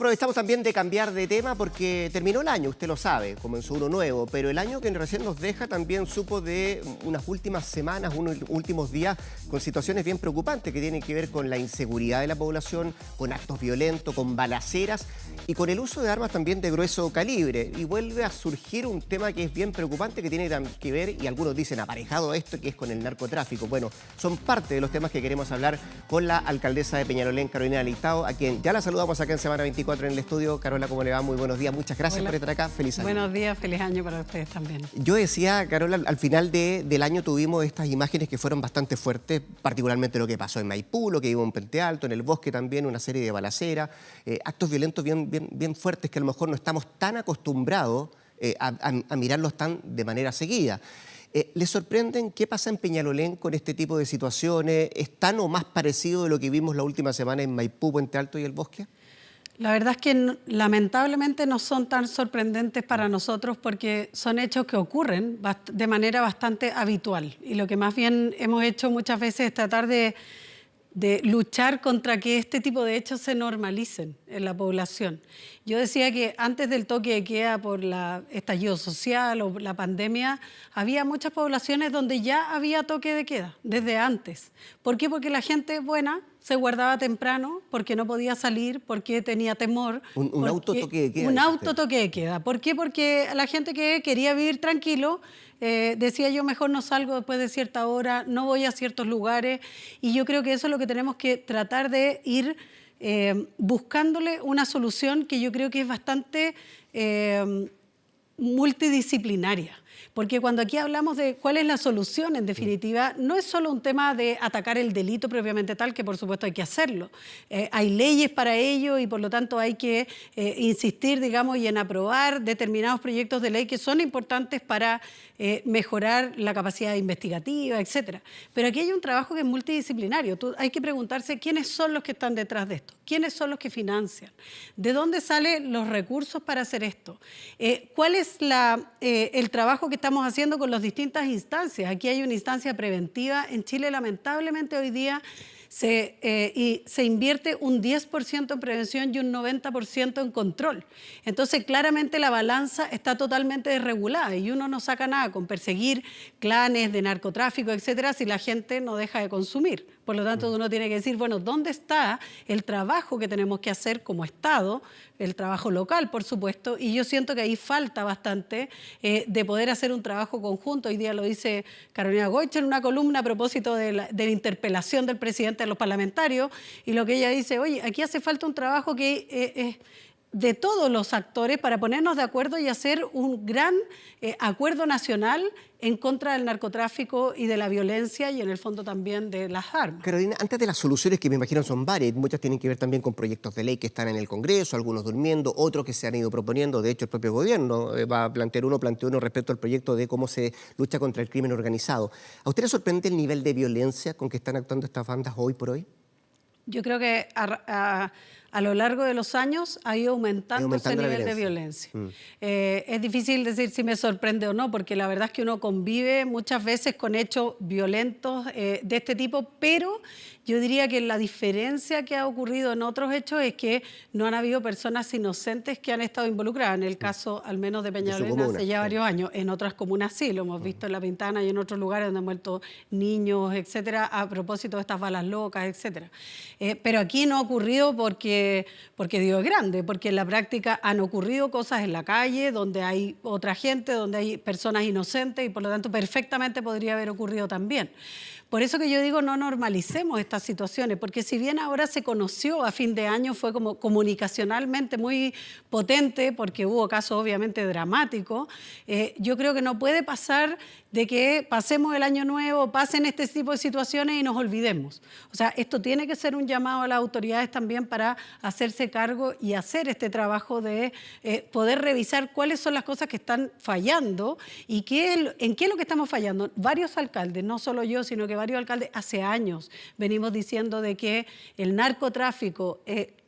Aprovechamos también de cambiar de tema porque terminó el año, usted lo sabe, comenzó uno nuevo, pero el año que recién nos deja también supo de unas últimas semanas, unos últimos días con situaciones bien preocupantes que tienen que ver con la inseguridad de la población, con actos violentos, con balaceras y con el uso de armas también de grueso calibre. Y vuelve a surgir un tema que es bien preocupante, que tiene que ver, y algunos dicen aparejado a esto, que es con el narcotráfico. Bueno, son parte de los temas que queremos hablar con la alcaldesa de Peñalolén, Carolina Leitao, a quien ya la saludamos acá en Semana 24 en el estudio. Carola, ¿cómo le va? Muy buenos días. Muchas gracias por estar acá. Feliz año. Buenos días, feliz año para ustedes también. Yo decía, Carola, al final del año tuvimos estas imágenes que fueron bastante fuertes, particularmente lo que pasó en Maipú, lo que vimos en Puente Alto, en el bosque también, una serie de balaceras, actos violentos bien fuertes que a lo mejor no estamos tan acostumbrados a mirarlos tan de manera seguida. ¿Les sorprenden qué pasa en Peñalolén con este tipo de situaciones? ¿Es tan o más parecido de lo que vimos la última semana en Maipú, Puente Alto y el bosque? La verdad es que lamentablemente no son tan sorprendentes para nosotros porque son hechos que ocurren de manera bastante habitual. Y lo que más bien hemos hecho muchas veces es tratar de luchar contra que este tipo de hechos se normalicen en la población. Yo decía que antes del toque de queda por el estallido social o la pandemia, había muchas poblaciones donde ya había toque de queda, desde antes. ¿Por qué? Porque la gente buena se guardaba temprano, porque no podía salir, porque tenía temor. Un autotoque de queda. Un autotoque de queda. ¿Por qué? Porque la gente que quería vivir tranquilo decía yo mejor no salgo después de cierta hora, no voy a ciertos lugares, y yo creo que eso es lo que tenemos que tratar de ir buscándole una solución que yo creo que es bastante multidisciplinaria. Porque cuando aquí hablamos de cuál es la solución, en definitiva, no es solo un tema de atacar el delito propiamente tal, que por supuesto hay que hacerlo. Hay leyes para ello y por lo tanto hay que insistir, digamos, y en aprobar determinados proyectos de ley que son importantes para mejorar la capacidad investigativa, etcétera. Pero aquí hay un trabajo que es multidisciplinario. Hay que preguntarse quiénes son los que están detrás de esto, quiénes son los que financian, de dónde salen los recursos para hacer esto, cuál es el trabajo que estamos haciendo con las distintas instancias. Aquí hay una instancia preventiva. En Chile, lamentablemente, hoy día se invierte un 10% en prevención y un 90% en control. Entonces, claramente la balanza está totalmente desregulada y uno no saca nada con perseguir clanes de narcotráfico, etcétera, si la gente no deja de consumir. Por lo tanto, uno tiene que decir, bueno, ¿dónde está el trabajo que tenemos que hacer como Estado? El trabajo local, por supuesto, y yo siento que ahí falta bastante de poder hacer un trabajo conjunto. Hoy día lo dice Carolina Goich en una columna a propósito de la interpelación del presidente a los parlamentarios, y lo que ella dice, oye, aquí hace falta un trabajo que es de todos los actores para ponernos de acuerdo y hacer un gran acuerdo nacional en contra del narcotráfico y de la violencia y en el fondo también de las armas. Carolina, antes de las soluciones, que me imagino son varias, muchas tienen que ver también con proyectos de ley que están en el Congreso, algunos durmiendo, otros que se han ido proponiendo. De hecho, el propio gobierno va a plantear planteó uno respecto al proyecto de cómo se lucha contra el crimen organizado. ¿A usted le sorprende el nivel de violencia con que están actuando estas bandas hoy por hoy? Yo creo que a lo largo de los años ha ido aumentando ese nivel de violencia. Es difícil decir si me sorprende o no, porque la verdad es que uno convive muchas veces con hechos violentos de este tipo, pero yo diría que la diferencia que ha ocurrido en otros hechos es que no han habido personas inocentes que han estado involucradas. En el caso, al menos de Peñalolén, hace ya varios años. En otras comunas sí, lo hemos visto en La Pintana y en otros lugares donde han muerto niños, etcétera, a propósito de estas balas locas, etcétera. Pero aquí no ha ocurrido porque Dios es grande, porque en la práctica han ocurrido cosas en la calle, donde hay otra gente, donde hay personas inocentes y por lo tanto perfectamente podría haber ocurrido también. Por eso que yo digo, no normalicemos estas situaciones, porque si bien ahora se conoció a fin de año, fue como comunicacionalmente muy potente, porque hubo casos obviamente dramáticos, yo creo que no puede pasar de que pasemos el año nuevo, pasen este tipo de situaciones y nos olvidemos. O sea, esto tiene que ser un llamado a las autoridades también para hacerse cargo y hacer este trabajo de poder revisar cuáles son las cosas que están fallando y en qué es lo que estamos fallando. Varios alcaldes, no solo yo, sino que varios alcaldes hace años venimos diciendo de que el narcotráfico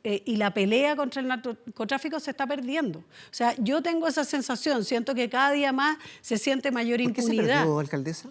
y la pelea contra el narcotráfico se está perdiendo. O sea, yo tengo esa sensación, siento que cada día más se siente mayor impunidad. ¿Por qué se perdió, alcaldesa?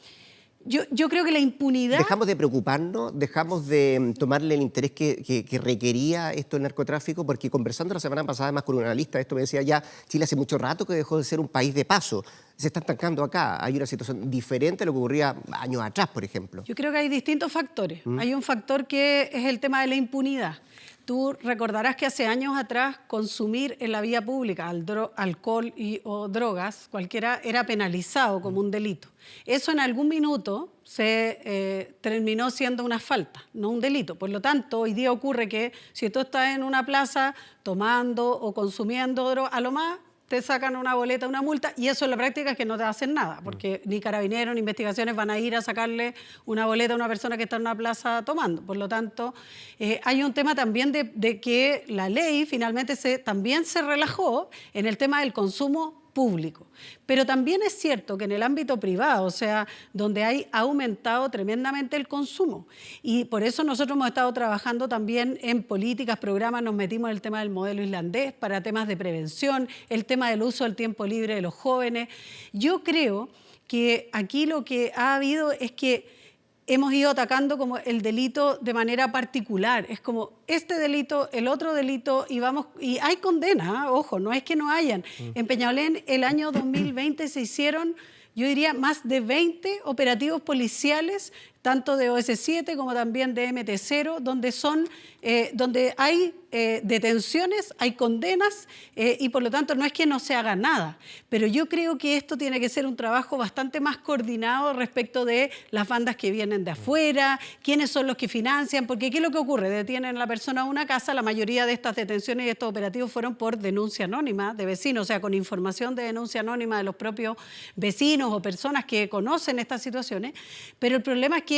Yo creo que la impunidad... ¿Dejamos de preocuparnos? ¿Dejamos de tomarle el interés que requería esto el narcotráfico? Porque conversando la semana pasada además con un analista, esto me decía ya, Chile hace mucho rato que dejó de ser un país de paso. Se está estancando acá. Hay una situación diferente a lo que ocurría años atrás, por ejemplo. Yo creo que hay distintos factores. Hay un factor que es el tema de la impunidad. Tú recordarás que hace años atrás consumir en la vía pública alcohol o drogas, cualquiera, era penalizado como un delito. Eso en algún minuto se terminó siendo una falta, no un delito. Por lo tanto, hoy día ocurre que si tú estás en una plaza tomando o consumiendo droga, a lo más te sacan una boleta, una multa, y eso en la práctica es que no te hacen nada, porque ni carabineros ni investigaciones van a ir a sacarle una boleta a una persona que está en una plaza tomando. Por lo tanto, hay un tema también de que la ley finalmente también se relajó en el tema del consumo público. Pero también es cierto que en el ámbito privado, o sea, donde ha aumentado tremendamente el consumo. Y por eso nosotros hemos estado trabajando también en políticas, programas, nos metimos en el tema del modelo islandés para temas de prevención, el tema del uso del tiempo libre de los jóvenes. Yo creo que aquí lo que ha habido es que hemos ido atacando como el delito de manera particular. Es como este delito, el otro delito, y hay condena, ojo, no es que no hayan. En Peñalolén el año 2020 se hicieron, yo diría, más de 20 operativos policiales, tanto de OS7 como también de MT0, donde hay detenciones, hay condenas y por lo tanto no es que no se haga nada. Pero yo creo que esto tiene que ser un trabajo bastante más coordinado respecto de las bandas que vienen de afuera, quiénes son los que financian, porque ¿qué es lo que ocurre? Detienen a la persona a una casa, la mayoría de estas detenciones y estos operativos fueron por denuncia anónima de vecinos, o sea, con información de denuncia anónima de los propios vecinos o personas que conocen estas situaciones, pero el problema es que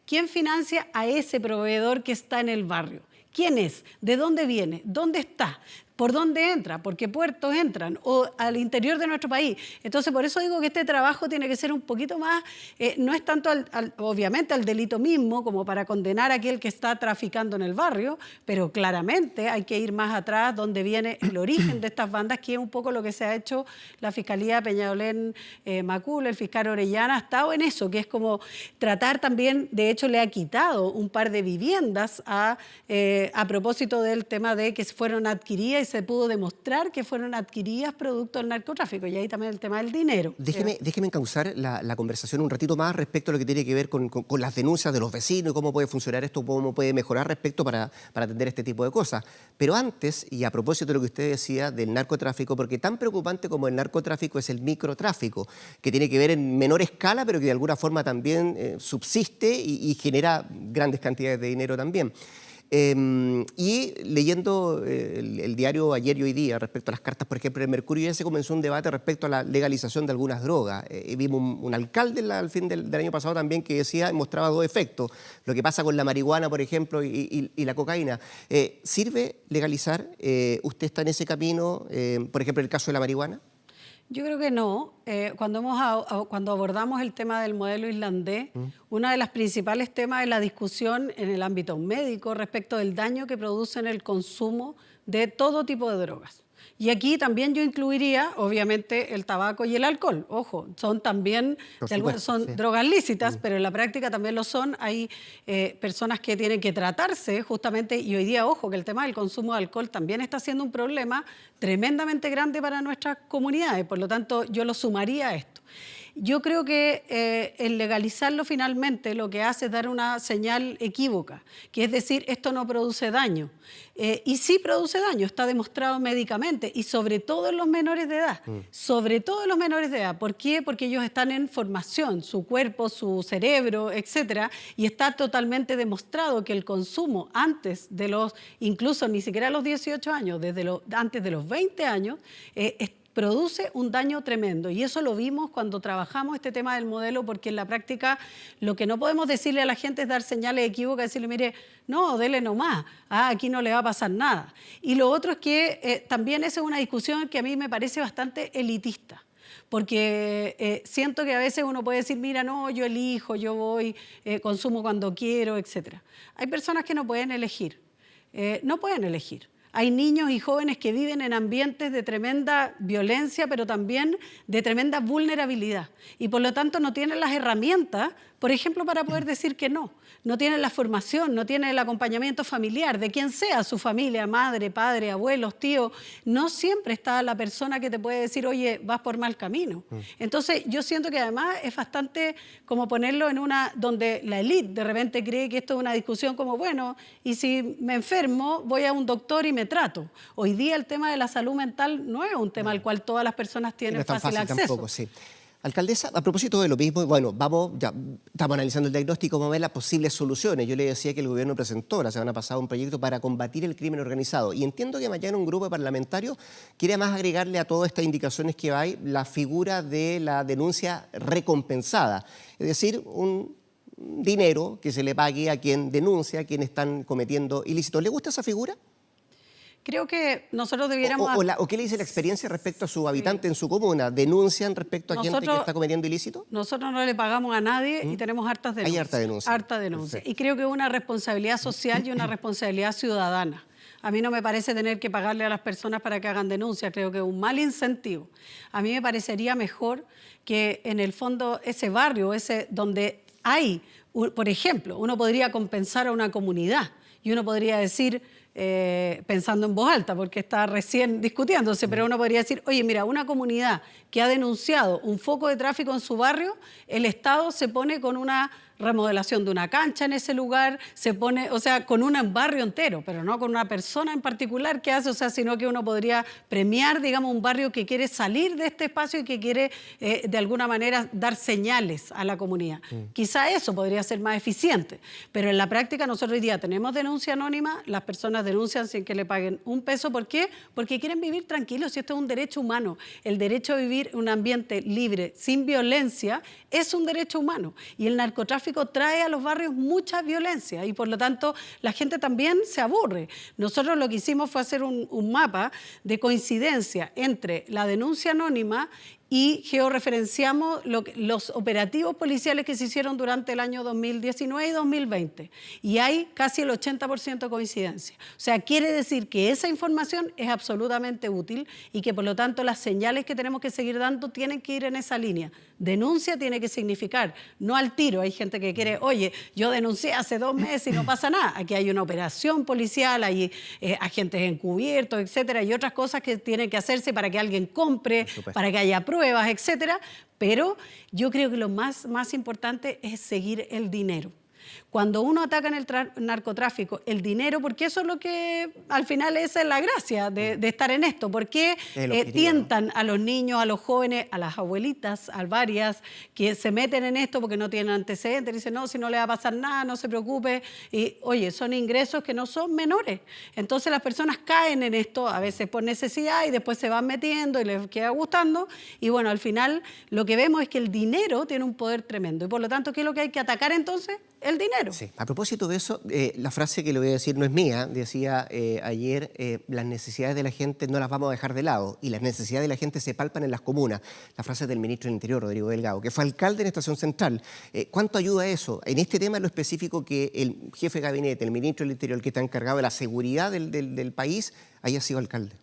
¿quién financia a ese proveedor que está en el barrio? ¿Quién es? ¿De dónde viene? ¿Dónde está? ¿Por dónde entra? ¿Por qué puertos entran? ¿O al interior de nuestro país? Entonces, por eso digo que este trabajo tiene que ser un poquito más, no es tanto, obviamente, al delito mismo, como para condenar a aquel que está traficando en el barrio, pero claramente hay que ir más atrás, donde viene el origen de estas bandas, que es un poco lo que se ha hecho la Fiscalía de Peñalolén, Macul, el fiscal Orellana, ha estado en eso, que es como tratar también, de hecho, le ha quitado un par de viviendas a propósito del tema de que fueron adquiridas se pudo demostrar que fueron adquiridas producto del narcotráfico, y ahí también el tema del dinero. Déjeme encauzar la conversación un ratito más respecto a lo que tiene que ver con las denuncias de los vecinos y cómo puede funcionar esto, cómo puede mejorar respecto para atender este tipo de cosas. Pero antes, y a propósito de lo que usted decía del narcotráfico, porque tan preocupante como el narcotráfico es el microtráfico, que tiene que ver en menor escala, pero que de alguna forma también subsiste y genera grandes cantidades de dinero también. Y leyendo el diario ayer y hoy día respecto a las cartas, por ejemplo, en el Mercurio, ya se comenzó un debate respecto a la legalización de algunas drogas. Vimos un alcalde al fin del año pasado también que decía, mostraba dos efectos. Lo que pasa con la marihuana, por ejemplo, y la cocaína. ¿Sirve legalizar? ¿Usted está en ese camino, por ejemplo, en el caso de la marihuana? Yo creo que no. Cuando abordamos el tema del modelo islandés, uno de los principales temas es la discusión en el ámbito médico respecto del daño que producen el consumo de todo tipo de drogas. Y aquí también yo incluiría, obviamente, el tabaco y el alcohol. Ojo, son también drogas lícitas, pero en la práctica también lo son. Hay personas que tienen que tratarse justamente, y hoy día, ojo, que el tema del consumo de alcohol también está siendo un problema tremendamente grande para nuestras comunidades. Por lo tanto, yo lo sumaría a esto. Yo creo que el legalizarlo finalmente lo que hace es dar una señal equívoca, que es decir, esto no produce daño. Y sí produce daño, está demostrado médicamente, y sobre todo en los menores de edad. Sobre todo en los menores de edad. ¿Por qué? Porque ellos están en formación, su cuerpo, su cerebro, etcétera, y está totalmente demostrado que el consumo antes de incluso ni siquiera a los 18 años, antes de los 20 años, produce un daño tremendo, y eso lo vimos cuando trabajamos este tema del modelo, porque en la práctica lo que no podemos decirle a la gente es dar señales equívocas, decirle, mire, no, dele nomás, aquí no le va a pasar nada. Y lo otro es que también esa es una discusión que a mí me parece bastante elitista, porque siento que a veces uno puede decir, mira, no, yo elijo, yo voy, consumo cuando quiero, etc. Hay personas que no pueden elegir, no pueden elegir. hay niños y jóvenes que viven en ambientes de tremenda violencia, pero también de tremenda vulnerabilidad. Y por lo tanto no tienen las herramientas, por ejemplo, para poder decir que no. No tienen la formación, no tienen el acompañamiento familiar, de quien sea su familia, madre, padre, abuelos, tíos. No siempre está la persona que te puede decir, oye, vas por mal camino. Entonces, yo siento que además es bastante como ponerlo en una, donde la élite de repente cree que esto es una discusión como, bueno, y si me enfermo, voy a un doctor y me trato. Hoy día el tema de la salud mental no es un tema al cual todas las personas tienen fácil acceso. Tampoco, sí. Alcaldesa, a propósito de lo mismo, bueno, ya estamos analizando el diagnóstico, vamos a ver las posibles soluciones. Yo le decía que el gobierno presentó la semana pasada un proyecto para combatir el crimen organizado y entiendo que mañana un grupo de parlamentarios quiere más agregarle a todas estas indicaciones que hay la figura de la denuncia recompensada, es decir, un dinero que se le pague a quien denuncia, a quienes están cometiendo ilícitos. ¿Le gusta esa figura? Creo que nosotros debiéramos... ¿O qué le dice la experiencia respecto a su habitante en su comuna? ¿Denuncian respecto a gente que está cometiendo ilícito? Nosotros no le pagamos a nadie y tenemos hartas denuncias. Hay harta denuncia. Harta denuncia. Y creo que es una responsabilidad social y una responsabilidad ciudadana. A mí no me parece tener que pagarle a las personas para que hagan denuncias, creo que es un mal incentivo. A mí me parecería mejor que en el fondo ese barrio, ese donde hay, por ejemplo, uno podría compensar a una comunidad y uno podría decir... pensando en voz alta, porque está recién discutiéndose, pero uno podría decir, oye, mira, una comunidad que ha denunciado un foco de tráfico en su barrio, el Estado se pone con una remodelación de una cancha en ese lugar, se pone, o sea, con un barrio entero, pero no con una persona en particular que hace, o sea, sino que uno podría premiar, digamos, un barrio que quiere salir de este espacio y que quiere, de alguna manera, dar señales a la comunidad. Quizá eso podría ser más eficiente, pero en la práctica nosotros hoy día tenemos denuncia anónima, las personas denuncian sin que le paguen un peso. ¿Por qué? Porque quieren vivir tranquilos y esto es un derecho humano. El derecho a vivir en un ambiente libre, sin violencia, es un derecho humano. Y el narcotráfico trae a los barrios mucha violencia y por lo tanto la gente también se aburre. Nosotros lo que hicimos fue hacer un mapa de coincidencia entre la denuncia anónima y georreferenciamos los operativos policiales que se hicieron durante el año 2019 y 2020. Y hay casi el 80% de coincidencia. O sea, quiere decir que esa información es absolutamente útil y que por lo tanto las señales que tenemos que seguir dando tienen que ir en esa línea. Denuncia tiene que significar, no al tiro. Hay gente que quiere, oye, yo denuncié hace 2 meses y no pasa nada. Aquí hay una operación policial, hay agentes encubiertos, etcétera, y otras cosas que tienen que hacerse para que alguien compre, para que haya pruebas, etcétera, pero yo creo que lo más importante es seguir el dinero. Cuando uno ataca en el narcotráfico, el dinero, porque eso es lo que al final esa es la gracia de estar en esto, porque tientan a los niños, a los jóvenes, a las abuelitas, a varias que se meten en esto porque no tienen antecedentes, dicen, no, si no le va a pasar nada, no se preocupe, y oye, son ingresos que no son menores. Entonces las personas caen en esto, a veces por necesidad, y después se van metiendo y les queda gustando, y bueno, al final lo que vemos es que el dinero tiene un poder tremendo, y por lo tanto, ¿qué es lo que hay que atacar entonces? El dinero. Sí. A propósito de eso, la frase que le voy a decir no es mía, decía ayer, las necesidades de la gente no las vamos a dejar de lado y las necesidades de la gente se palpan en las comunas. La frase del ministro del Interior, Rodrigo Delgado, que fue alcalde en Estación Central. ¿Cuánto ayuda eso? En este tema en lo específico que el jefe de gabinete, el ministro del Interior, que está encargado de la seguridad del país, haya sido alcalde.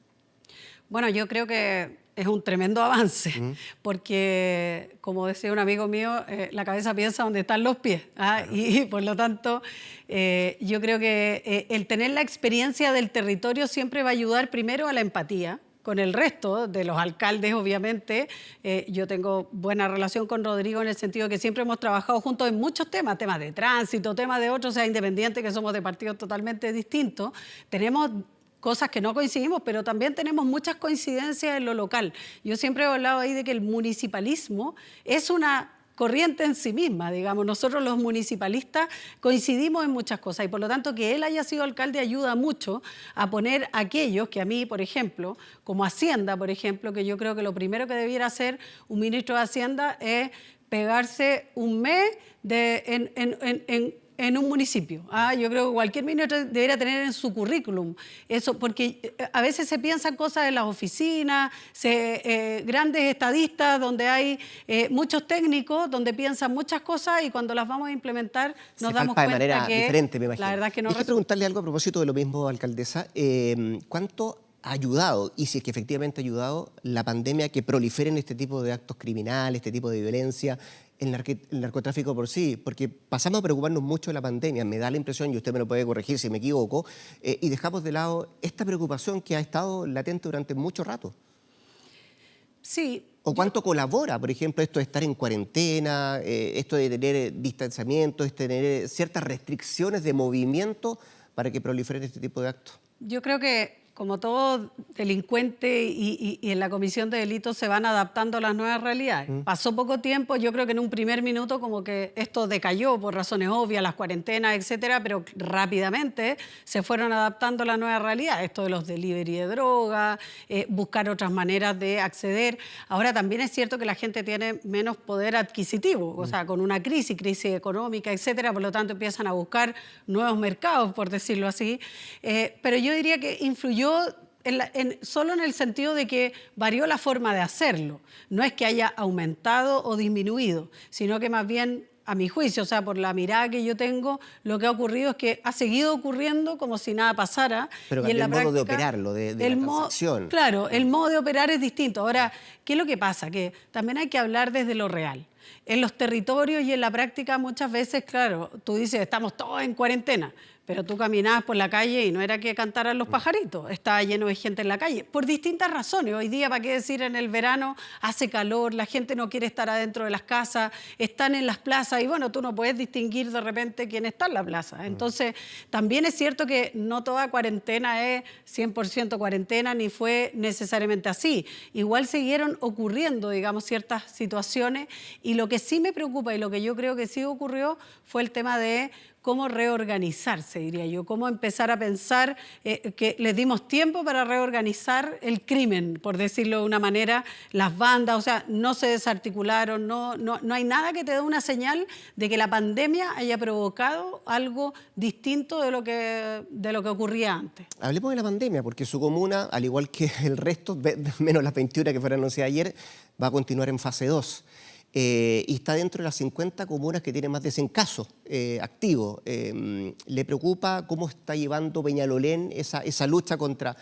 Bueno, yo creo que es un tremendo avance, porque, como decía un amigo mío, la cabeza piensa donde están los pies. Claro. Y por lo tanto, yo creo que el tener la experiencia del territorio siempre va a ayudar primero a la empatía con el resto de los alcaldes, obviamente. Yo tengo buena relación con Rodrigo en el sentido de que siempre hemos trabajado juntos en muchos temas de tránsito, temas de otros, o sea, independientes, que somos de partidos totalmente distintos. Tenemos cosas que no coincidimos, pero también tenemos muchas coincidencias en lo local. Yo siempre he hablado ahí de que el municipalismo es una corriente en sí misma, digamos. Nosotros los municipalistas coincidimos en muchas cosas y por lo tanto que él haya sido alcalde ayuda mucho a poner aquellos que a mí, por ejemplo, como Hacienda, por ejemplo, que yo creo que lo primero que debiera hacer un ministro de Hacienda es pegarse un mes en en un municipio. Yo creo que cualquier ministro debería tener en su currículum eso, porque a veces se piensan cosas en las oficinas, grandes estadistas donde hay muchos técnicos, donde piensan muchas cosas y cuando las vamos a implementar nos damos cuenta de manera que diferente, me imagino. la verdad es que no Hay que preguntarle algo a propósito de lo mismo, alcaldesa. ¿Cuánto ha ayudado, y si es que efectivamente ha ayudado, la pandemia a que proliferen este tipo de actos criminales, este tipo de violencia, el narcotráfico por sí? Porque pasamos a preocuparnos mucho de la pandemia, me da la impresión, y usted me lo puede corregir si me equivoco, y dejamos de lado esta preocupación que ha estado latente durante mucho rato. Sí. ¿O cuánto colabora, por ejemplo, esto de estar en cuarentena, esto de tener distanciamiento, de tener ciertas restricciones de movimiento para que proliferen este tipo de actos? Yo creo que como todo delincuente y en la comisión de delitos se van adaptando a las nuevas realidades. Pasó poco tiempo, yo creo que en un primer minuto como que esto decayó por razones obvias, las cuarentenas, etcétera, pero rápidamente se fueron adaptando a la nueva realidad. Esto de los delivery de droga, buscar otras maneras de acceder. Ahora también es cierto que la gente tiene menos poder adquisitivo, o sea, con una crisis económica, etcétera, por lo tanto empiezan a buscar nuevos mercados, por decirlo así. Pero yo diría que influyó solo en el sentido de que varió la forma de hacerlo. No es que haya aumentado o disminuido, sino que más bien, a mi juicio, o sea, por la mirada que yo tengo, lo que ha ocurrido es que ha seguido ocurriendo como si nada pasara. Pero y en la el modo práctica, de operarlo, de la transacción. Claro, el modo de operar es distinto. Ahora, ¿qué es lo que pasa? Que también hay que hablar desde lo real. En los territorios y en la práctica muchas veces, claro, tú dices, estamos todos en cuarentena, pero tú caminabas por la calle y no era que cantaran los pajaritos, estaba lleno de gente en la calle, por distintas razones. Hoy día, ¿para qué decir? En el verano hace calor, la gente no quiere estar adentro de las casas, están en las plazas y bueno, tú no puedes distinguir de repente quién está en la plaza. Entonces, también es cierto que no toda cuarentena es 100% cuarentena, ni fue necesariamente así. Igual siguieron ocurriendo, digamos, ciertas situaciones y lo que sí me preocupa y lo que yo creo que sí ocurrió fue el tema de cómo reorganizarse, diría yo, cómo empezar a pensar que les dimos tiempo para reorganizar el crimen, por decirlo de una manera, las bandas, o sea, no se desarticularon, no hay nada que te dé una señal de que la pandemia haya provocado algo distinto de lo que ocurría antes. Hablemos de la pandemia, porque su comuna, al igual que el resto, menos las 21 que fueron anunciadas ayer, va a continuar en fase 2. Y está dentro de las 50 comunas que tienen más de 100 casos activos. ¿Le preocupa cómo está llevando Peñalolén esa lucha contra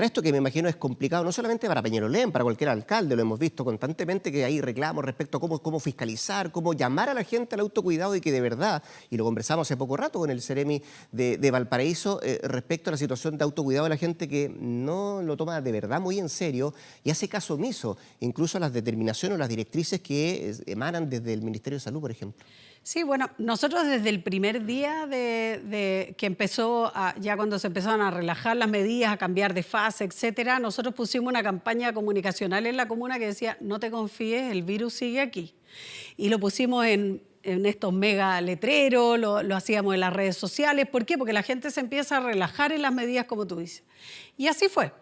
esto que me imagino es complicado, no solamente para Peñalolén, para cualquier alcalde? Lo hemos visto constantemente que hay reclamos respecto a cómo fiscalizar, cómo llamar a la gente al autocuidado y que de verdad, y lo conversamos hace poco rato con el Ceremi de Valparaíso, respecto a la situación de autocuidado de la gente que no lo toma de verdad muy en serio y hace caso omiso, incluso a las determinaciones o las directrices que emanan desde el Ministerio de Salud, por ejemplo. Sí, bueno, nosotros desde el primer día que empezó, ya cuando se empezaron a relajar las medidas, a cambiar de fase, etcétera, nosotros pusimos una campaña comunicacional en la comuna que decía, no te confíes, el virus sigue aquí. Y lo pusimos en estos mega letreros, lo hacíamos en las redes sociales. ¿Por qué? Porque la gente se empieza a relajar en las medidas, como tú dices. Y así fue.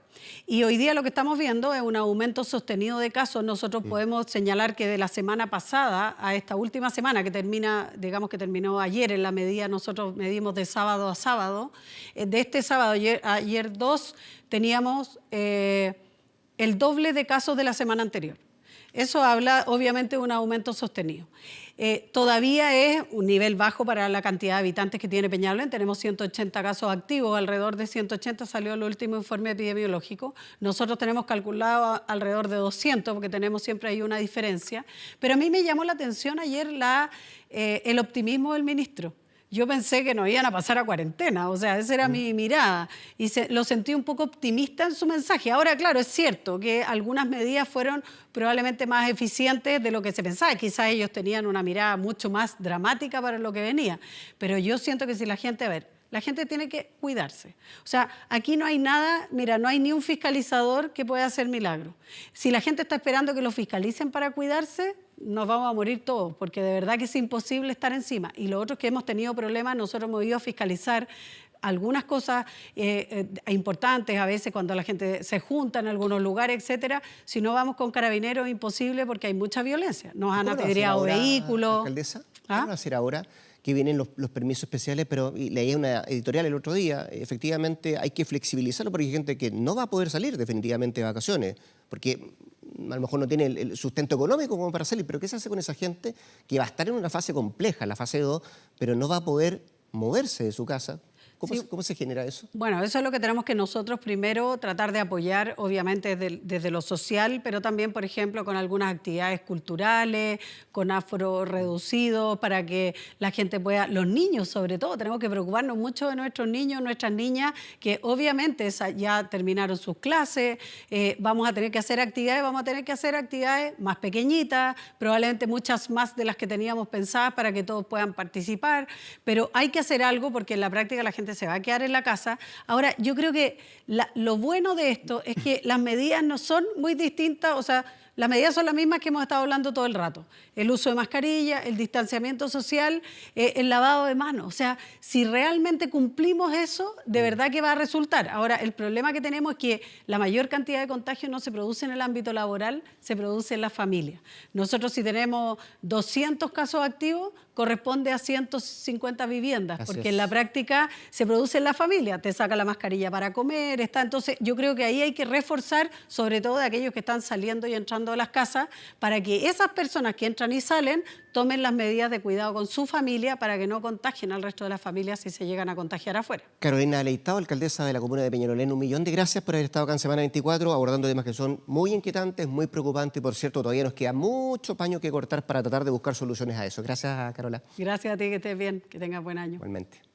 Y hoy día lo que estamos viendo es un aumento sostenido de casos. Nosotros podemos señalar que de la semana pasada a esta última semana que termina, digamos que terminó ayer en la medida, nosotros medimos de sábado a sábado. De este sábado, ayer 2, teníamos el doble de casos de la semana anterior. Eso habla obviamente de un aumento sostenido. Todavía es un nivel bajo para la cantidad de habitantes que tiene Peñalolén. Tenemos 180 casos activos, alrededor de 180 salió el último informe epidemiológico. Nosotros tenemos calculado alrededor de 200 porque tenemos siempre ahí una diferencia. Pero a mí me llamó la atención ayer el optimismo del ministro. Yo pensé que nos iban a pasar a cuarentena, o sea, esa era mi mirada y lo sentí un poco optimista en su mensaje. Ahora, claro, es cierto que algunas medidas fueron probablemente más eficientes de lo que se pensaba. Quizás ellos tenían una mirada mucho más dramática para lo que venía, pero yo siento que si la gente, la gente tiene que cuidarse. O sea, aquí no hay nada, mira, no hay ni un fiscalizador que pueda hacer milagro. Si la gente está esperando que lo fiscalicen para cuidarse, nos vamos a morir todos, porque de verdad que es imposible estar encima. Y lo otro es que hemos tenido problemas, nosotros hemos ido a fiscalizar algunas cosas importantes, a veces cuando la gente se junta en algunos lugares, etcétera. Si no vamos con carabineros, imposible porque hay mucha violencia. Nos han apedreado vehículos. Alcaldesa, ¿qué van a hacer ahora que vienen los permisos especiales, pero leí una editorial el otro día, efectivamente hay que flexibilizarlo porque hay gente que no va a poder salir definitivamente de vacaciones, porque a lo mejor no tiene el sustento económico como para salir, pero ¿qué se hace con esa gente que va a estar en una fase compleja, la fase 2, pero no va a poder moverse de su casa? ¿Cómo se genera eso? Bueno, eso es lo que tenemos que nosotros primero tratar de apoyar, obviamente desde lo social, pero también, por ejemplo, con algunas actividades culturales, con aforo reducido, para que la gente pueda, los niños sobre todo, tenemos que preocuparnos mucho de nuestros niños, nuestras niñas, que obviamente ya terminaron sus clases, vamos a tener que hacer actividades más pequeñitas, probablemente muchas más de las que teníamos pensadas para que todos puedan participar, pero hay que hacer algo porque en la práctica la gente se va a quedar en la casa. Ahora, yo creo que lo bueno de esto es que las medidas no son muy distintas, o sea, las medidas son las mismas que hemos estado hablando todo el rato. El uso de mascarilla, el distanciamiento social, el lavado de manos. O sea, si realmente cumplimos eso, de verdad que va a resultar. Ahora, el problema que tenemos es que la mayor cantidad de contagios no se produce en el ámbito laboral, se produce en la familia. Nosotros, si tenemos 200 casos activos, corresponde a 150 viviendas, porque en la práctica se produce en la familia. Te saca la mascarilla para comer, entonces yo creo que ahí hay que reforzar, sobre todo de aquellos que están saliendo y entrando de las casas, para que esas personas que entran y salen tomen las medidas de cuidado con su familia para que no contagien al resto de las familias si se llegan a contagiar afuera. Carolina Leitao, alcaldesa de la comuna de Peñalolén, 1.000.000 de gracias por haber estado acá en Semana 24 abordando temas que son muy inquietantes, muy preocupantes y, por cierto, todavía nos queda mucho paño que cortar para tratar de buscar soluciones a eso. Gracias, Carola. Gracias a ti, que estés bien, que tengas buen año. Igualmente.